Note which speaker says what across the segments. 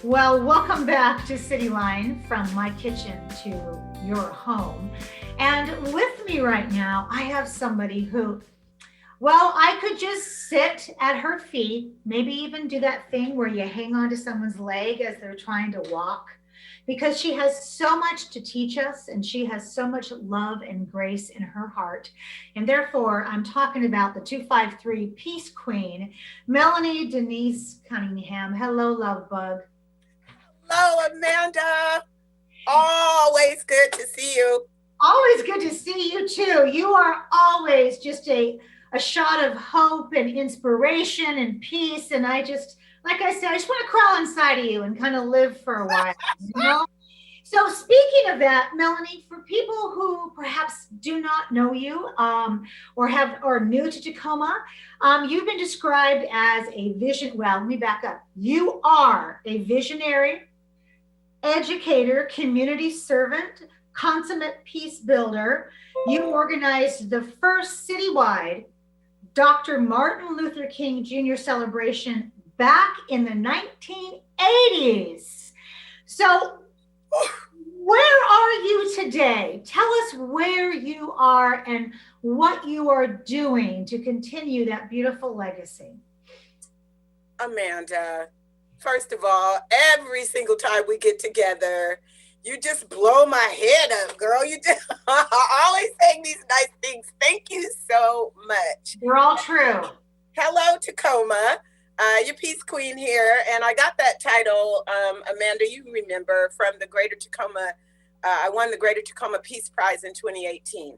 Speaker 1: Well, welcome back to Cityline, from my kitchen to your home. And with me right now, I have somebody who, well, I could just sit at her feet, maybe even do that thing where you hang on to someone's leg as they're trying to walk, because she has so much to teach us and she has so much love and grace in her heart. And therefore, I'm talking about the 253 Peace Queen, Melannie Denise Cunningham. Hello, love bug.
Speaker 2: Hello, Amanda. Always good to see you.
Speaker 1: Always good to see you too. You are always just a shot of hope and inspiration and peace. And I just, like I said, I just want to crawl inside of you and kind of live for a while, you know? So speaking of that, Melannie, for people who perhaps do not know you, or new to Tacoma, you've been described as a vision. Well, let me back up. You are a visionary, educator, community servant, consummate peace builder. You organized the first citywide Dr. Martin Luther King Jr. celebration back in the 1980s. So, where are you today? Tell us where you are and what you are doing to continue that beautiful legacy.
Speaker 2: Amanda, first of all, every single time we get together, you just blow my head up, girl. You just always saying these nice things. Thank you so much.
Speaker 1: They're all true.
Speaker 2: Hello, Tacoma. Your Peace Queen here. And I got that title, Amanda, you remember, from the Greater Tacoma. I won the Greater Tacoma Peace Prize in 2018.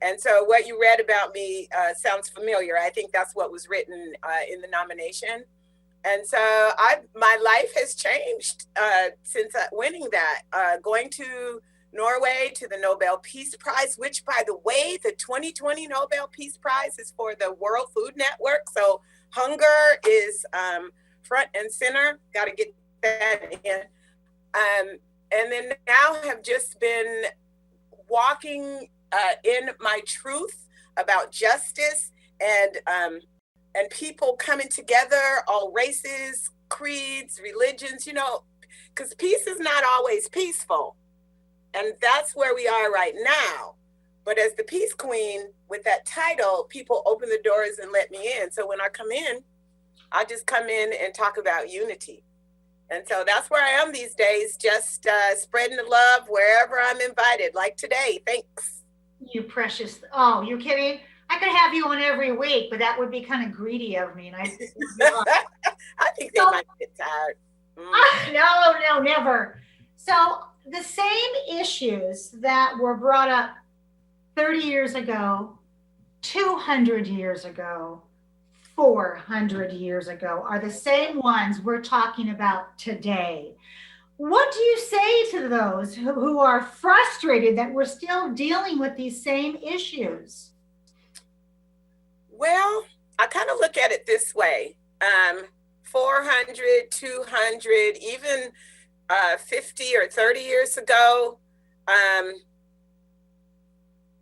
Speaker 2: And so what you read about me sounds familiar. I think that's what was written in the nomination. And so my life has changed since winning that. Going to Norway to the Nobel Peace Prize, which, by the way, the 2020 Nobel Peace Prize is for the World Food Network. So hunger is front and center. Got to get that in. And then now have just been walking in my truth about justice and people coming together, all races, creeds, religions, because peace is not always peaceful. And that's where we are right now. But as the Peace Queen with that title, people open the doors and let me in. So when I come in, I just come in and talk about unity. And so that's where I am these days, just spreading the love wherever I'm invited, like today. Thanks.
Speaker 1: You precious. Oh, you're kidding? I could have you on every week, but that would be kind of greedy of me. And I
Speaker 2: think they might get tired.
Speaker 1: No, never. So the same issues that were brought up 30 years ago, 200 years ago, 400 years ago are the same ones we're talking about today. What do you say to those who are frustrated that we're still dealing with these same issues?
Speaker 2: Well, I kind of look at it this way. 400, 200, even 50 or 30 years ago,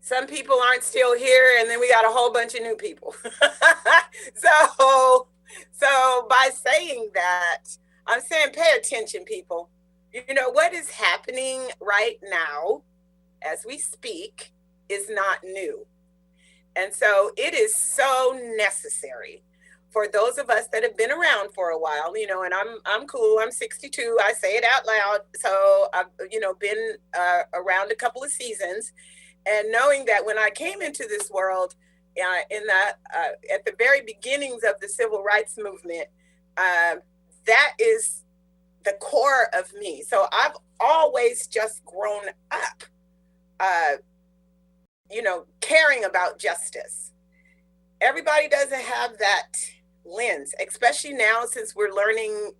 Speaker 2: some people aren't still here, and then we got a whole bunch of new people. So by saying that, I'm saying pay attention, people. What is happening right now as we speak is not new. And so it is so necessary for those of us that have been around for a while, and I'm cool. I'm 62. I say it out loud. So I've, been around a couple of seasons, and knowing that when I came into this world at the very beginnings of the civil rights movement, that is the core of me. So I've always just grown up, caring about justice. Everybody doesn't have that lens, especially now since we're learning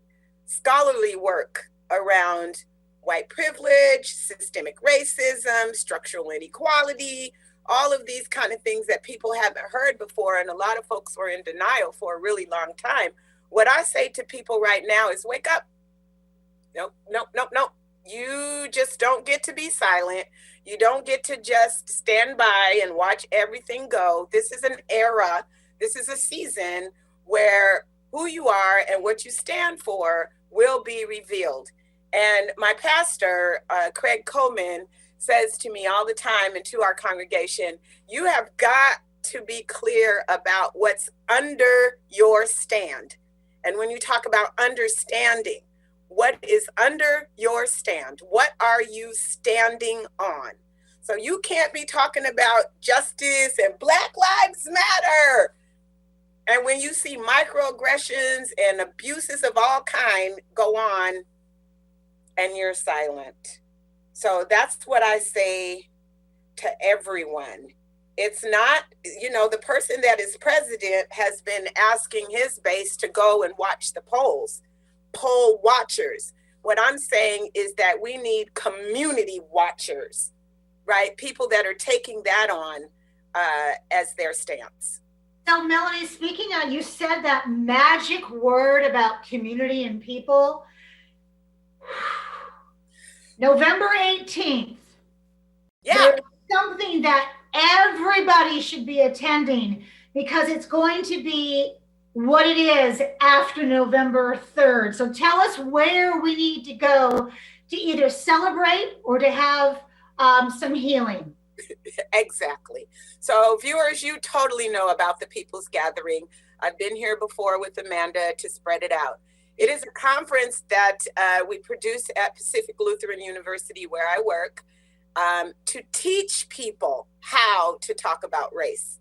Speaker 2: scholarly work around white privilege, systemic racism, structural inequality, all of these kind of things that people haven't heard before. And a lot of folks were in denial for a really long time. What I say to people right now is wake up. Nope. You just don't get to be silent. You don't get to just stand by and watch everything go. This is an era. This is a season where who you are and what you stand for will be revealed. And my pastor, Craig Coleman, says to me all the time and to our congregation, you have got to be clear about what's under your stand. And when you talk about understanding, what is under your stand? What are you standing on? So you can't be talking about justice and Black Lives Matter. And when you see microaggressions and abuses of all kind go on and you're silent. So that's what I say to everyone. It's not, the person that is president has been asking his base to go and watch the polls, poll watchers. What I'm saying is that we need community watchers, right? People that are taking that on as their stance.
Speaker 1: So, Melannie, speaking of, you said that magic word about community and people. November 18th.
Speaker 2: Yeah.
Speaker 1: There's something that everybody should be attending because it's going to be what it is after November 3rd. So tell us where we need to go to either celebrate or to have some healing.
Speaker 2: Exactly. So viewers, you totally know about the People's Gathering. I've been here before with Amanda to spread it out. It is a conference that we produce at Pacific Lutheran University where I work to teach people how to talk about race.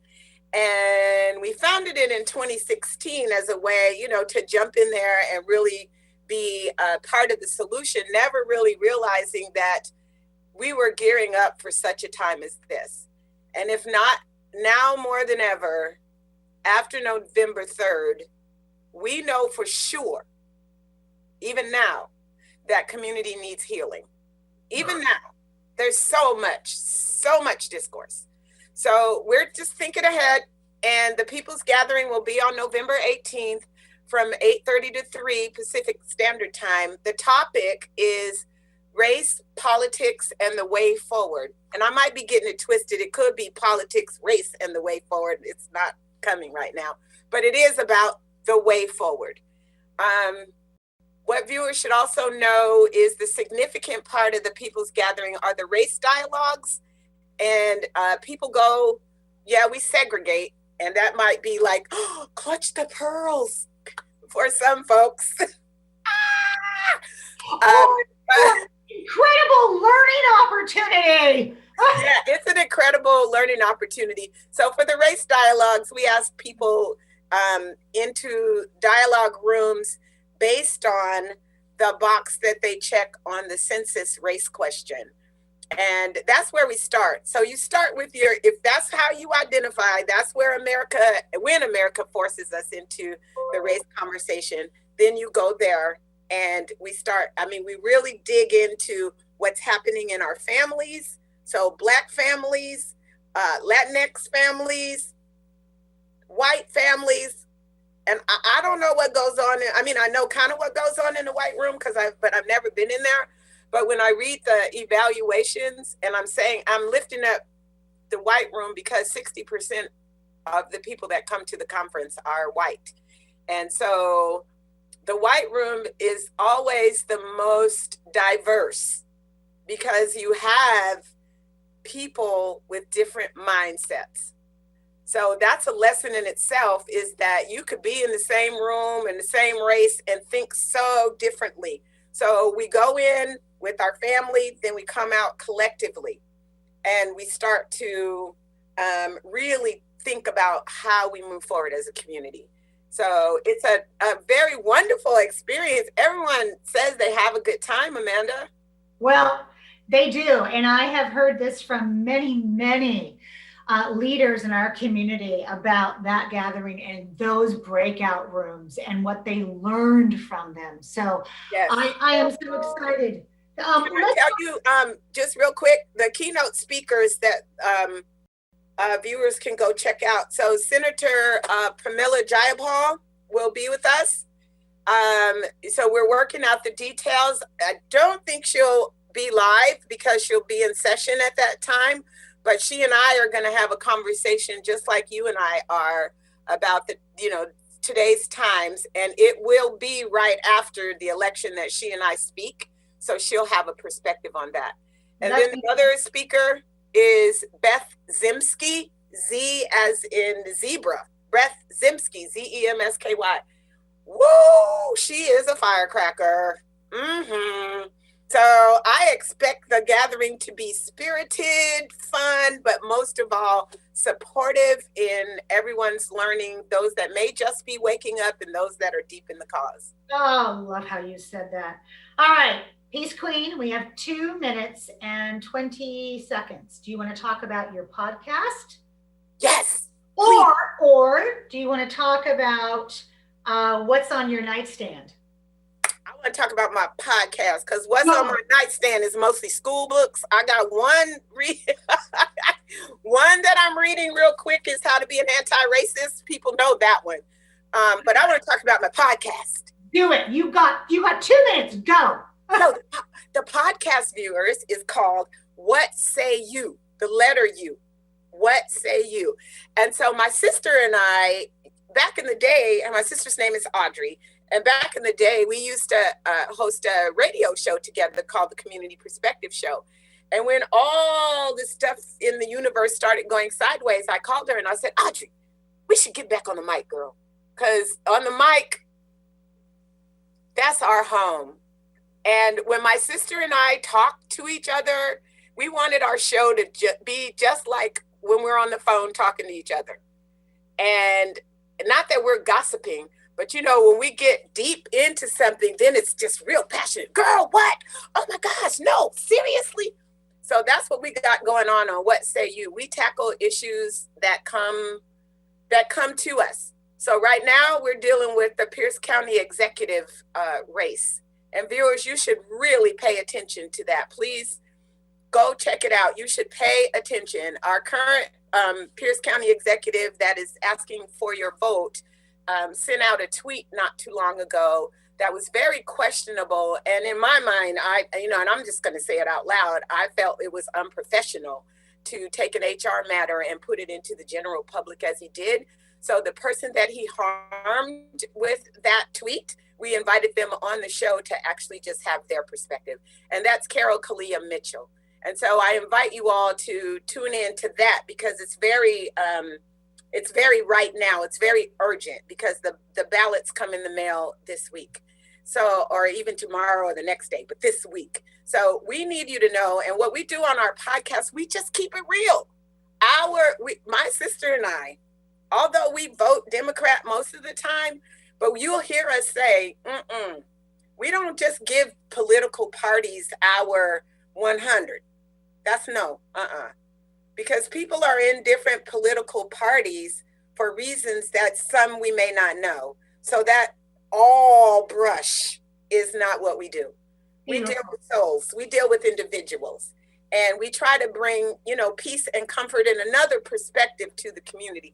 Speaker 2: And we founded it in 2016 as a way, to jump in there and really be part of the solution, never really realizing that we were gearing up for such a time as this. And if not now more than ever, after November 3rd, we know for sure, even now, that community needs healing. Even now, there's so much discourse. So we're just thinking ahead, and the People's Gathering will be on November 18th from 8:30 to 3 Pacific Standard Time. The topic is race, politics, and the way forward. And I might be getting it twisted. It could be politics, race, and the way forward. It's not coming right now, but it is about the way forward. What viewers should also know is the significant part of the People's Gathering are the race dialogues. And people go, yeah, we segregate. And that might be like, oh, clutch the pearls for some folks.
Speaker 1: Incredible learning opportunity.
Speaker 2: Yeah, it's an incredible learning opportunity. So for the race dialogues, we ask people into dialogue rooms based on the box that they check on the census race question. And that's where we start. So you start with if that's how you identify, that's where when America forces us into the race conversation, then you go there and we start. We really dig into what's happening in our families. So Black families, Latinx families, white families. And I don't know what goes on. I know kind of what goes on in the white room but I've never been in there. But when I read the evaluations and I'm lifting up the white room because 60% of the people that come to the conference are white. And so the white room is always the most diverse because you have people with different mindsets. So that's a lesson in itself, is that you could be in the same room and the same race and think so differently. So we go in with our family, then we come out collectively and we start to really think about how we move forward as a community. So it's a very wonderful experience. Everyone says they have a good time, Amanda.
Speaker 1: Well, they do. And I have heard this from many leaders in our community about that gathering and those breakout rooms and what they learned from them. So yes. I am so excited.
Speaker 2: Can I tell you just real quick, the keynote speakers that viewers can go check out. So Senator Pramila Jayapal will be with us. So we're working out the details. I don't think she'll be live because she'll be in session at that time, but she and I are going to have a conversation just like you and I are about today's times, and it will be right after the election that she and I speak. So she'll have a perspective on that. And then the other speaker is Beth Zemsky, Z as in zebra. Beth Zemsky, Zemsky. Woo! She is a firecracker. So I expect the gathering to be spirited, fun, but most of all, supportive in everyone's learning, those that may just be waking up and those that are deep in the cause.
Speaker 1: Oh, love how you said that. All right, Peace Queen, we have 2 minutes and 20 seconds. Do you want to talk about your podcast?
Speaker 2: Yes.
Speaker 1: Or do you want to talk about what's on your nightstand?
Speaker 2: I want to talk about my podcast because what's on my nightstand is mostly school books. I got one that I'm reading real quick is How to Be an Anti-Racist. People know that one. But I want to talk about my podcast.
Speaker 1: Do it. You got 2 minutes. Go.
Speaker 2: No, the podcast, viewers, is called What Say You? The letter U. What Say You? And so my sister and I, back in the day, and my sister's name is Audrey, and back in the day, we used to host a radio show together called the Community Perspective Show. And when all this stuff in the universe started going sideways, I called her and I said, Audrey, we should get back on the mic, girl. Because on the mic, that's our home. And when my sister and I talked to each other, we wanted our show to be just like when we're on the phone talking to each other. And not that we're gossiping, but you know, when we get deep into something, then it's just real passionate. Girl, what? Oh my gosh, no, seriously? So that's what we got going on What Say You? We tackle issues that come to us. So right now we're dealing with the Pierce County executive race. And viewers, you should really pay attention to that. Please go check it out. You should pay attention. Our current Pierce County executive that is asking for your vote sent out a tweet not too long ago that was very questionable. And in my mind, and I'm just going to say it out loud, I felt it was unprofessional to take an HR matter and put it into the general public as he did. So the person that he harmed with that tweet, we invited them on the show to actually just have their perspective. And that's Carol Kalia Mitchell. And so I invite you all to tune in to that because it's very right now. It's very urgent because the ballots come in the mail this week. So, or even tomorrow or the next day, but this week. So we need you to know. And what we do on our podcast, we just keep it real. My sister and I, although we vote Democrat most of the time, but you'll hear us say, we don't just give political parties our 100. That's no, because people are in different political parties for reasons that some we may not know. So that all brush is not what we do. We deal with souls. We deal with individuals. And we try to bring, peace and comfort and another perspective to the community.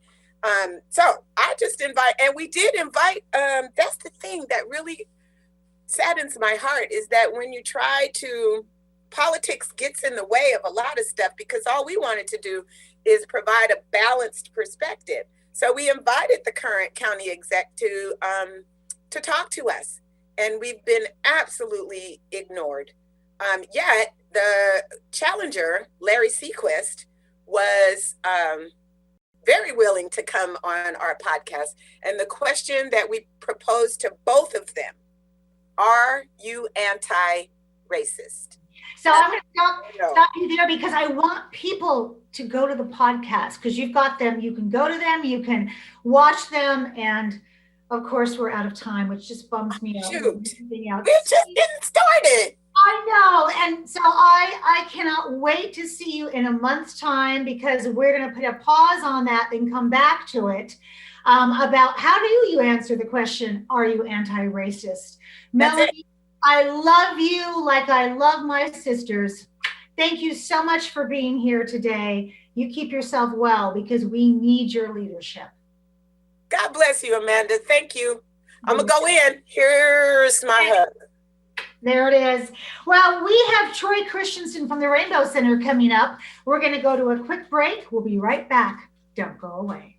Speaker 2: So I just invite, and we did invite, that's the thing that really saddens my heart is that when you try to, politics gets in the way of a lot of stuff because all we wanted to do is provide a balanced perspective. So we invited the current county exec to talk to us, and we've been absolutely ignored. Yet the challenger, Larry Sequist, was very willing to come on our podcast. And the question that we proposed to both of them, are you anti-racist?
Speaker 1: So I'm going to stop you there because I want people to go to the podcast because you've got them. You can go to them, you can watch them. And of course, we're out of time, which just bums me out.
Speaker 2: Shoot, we just getting started.
Speaker 1: I know. And so I cannot wait to see you in a month's time because we're going to put a pause on that and come back to it about how do you answer the question, are you anti-racist? Melannie, I love you like I love my sisters. Thank you so much for being here today. You keep yourself well because we need your leadership.
Speaker 2: God bless you, Amanda. Thank you. I'm going to go in. Here's my hug.
Speaker 1: There it is. Well, we have Troy Christensen from the Rainbow Center coming up. We're going to go to a quick break. We'll be right back. Don't go away.